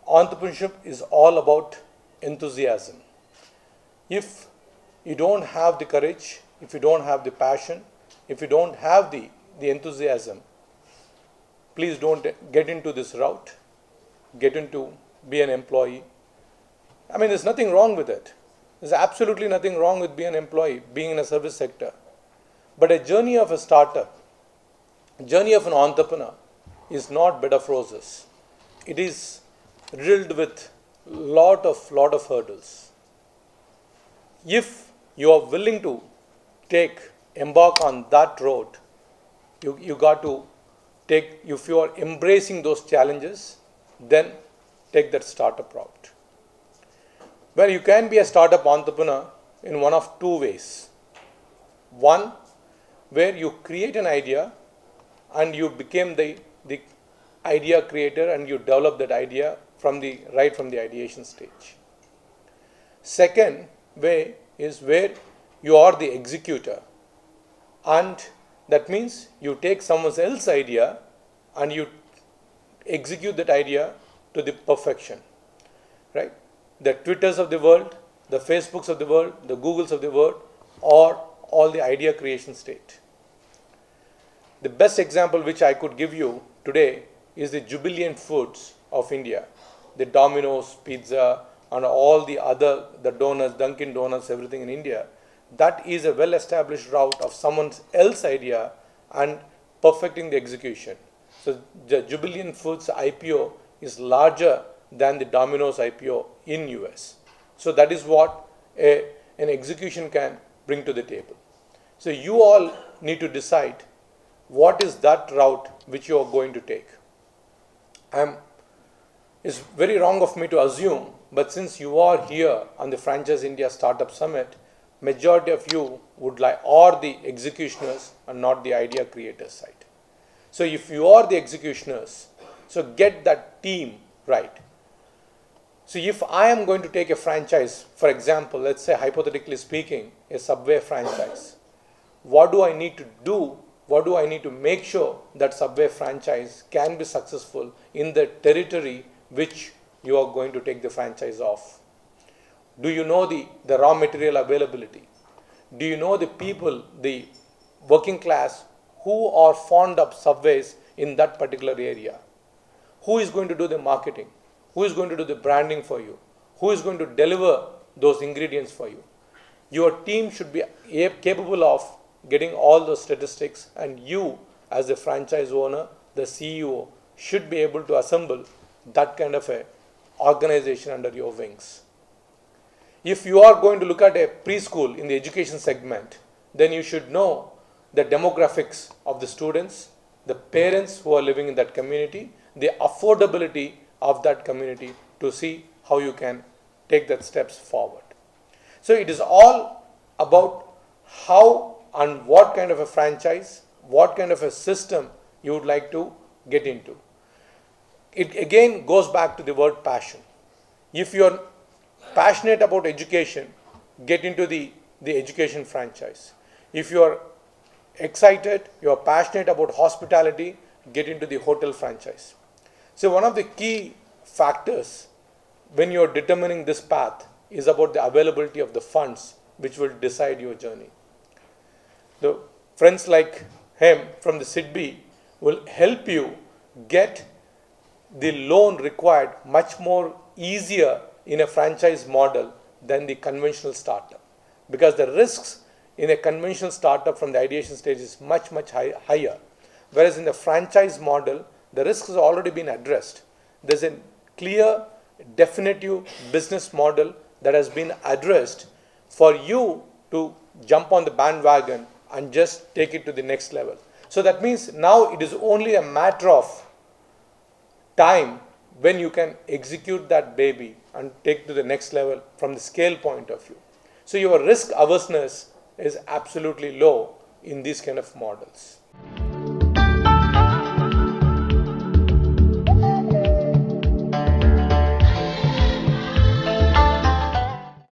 Entrepreneurship is all about enthusiasm. If you don't have the courage, if you don't have the passion, if you don't have the enthusiasm, please don't get into this route, get into be an employee. I mean, there's nothing wrong with it. There's absolutely nothing wrong with being an employee, being in a service sector. But a journey of a startup, a journey of an entrepreneur is not bed of roses. It is riddled with lot of hurdles. If you are willing to embark on that road, you got to take, if you are embracing those challenges, then take that startup route. Well, you can be a startup entrepreneur in one of two ways. One, where you create an idea and you became the idea creator and you develop that idea right from the ideation stage. Second way is where you are the executor, and that means you take someone else's idea and you execute that idea to the perfection, right? The Twitters of the world, the Facebooks of the world, the Googles of the world, or all the idea creation state. The best example which I could give you today is the Jubilant Foods of India, the Domino's Pizza and all the other, the donuts, Dunkin' Donuts, everything in India. That is a well-established route of someone else's idea and perfecting the execution. So the Jubilant Foods IPO is larger than the Domino's IPO in US. So that is what an execution can bring to the table. So you all need to decide what is that route which you are going to take. It's very wrong of me to assume, but since you are here on the Franchise India Startup Summit, majority of you would are the executioners and not the idea creators side. So if you are the executioners, so get that team right. So if I am going to take a franchise, for example, let's say hypothetically speaking, a Subway franchise, what do I need to do? What do I need to make sure that Subway franchise can be successful in the territory which you are going to take the franchise of? Do you know the raw material availability? Do you know the people, the working class who are fond of Subways in that particular area? Who is going to do the marketing? Who is going to do the branding for you? Who is going to deliver those ingredients for you? Your team should be capable of getting all those statistics, and you as the franchise owner, the CEO, should be able to assemble that kind of a organization under your wings. If you are going to look at a preschool in the education segment, then you should know the demographics of the students, the parents who are living in that community, the affordability of that community, to see how you can take that steps forward. So it is all about how and what kind of a franchise, what kind of a system you would like to get into. It again goes back to the word passion. If you are passionate about education, get into the education franchise. If you are excited, you are passionate about hospitality, get into the hotel franchise. So one of the key factors when you are determining this path is about the availability of the funds which will decide your journey. The friends like him from the SIDBI will help you get the loan required much more easier in a franchise model than the conventional startup, because the risks in a conventional startup from the ideation stage is much higher, whereas in the franchise model the risks has already been addressed. There's a clear definitive business model that has been addressed for you to jump on the bandwagon and just take it to the next level. So that means now it is only a matter of time when you can execute that baby and take to the next level from the scale point of view. So your risk averseness is absolutely low in these kind of models.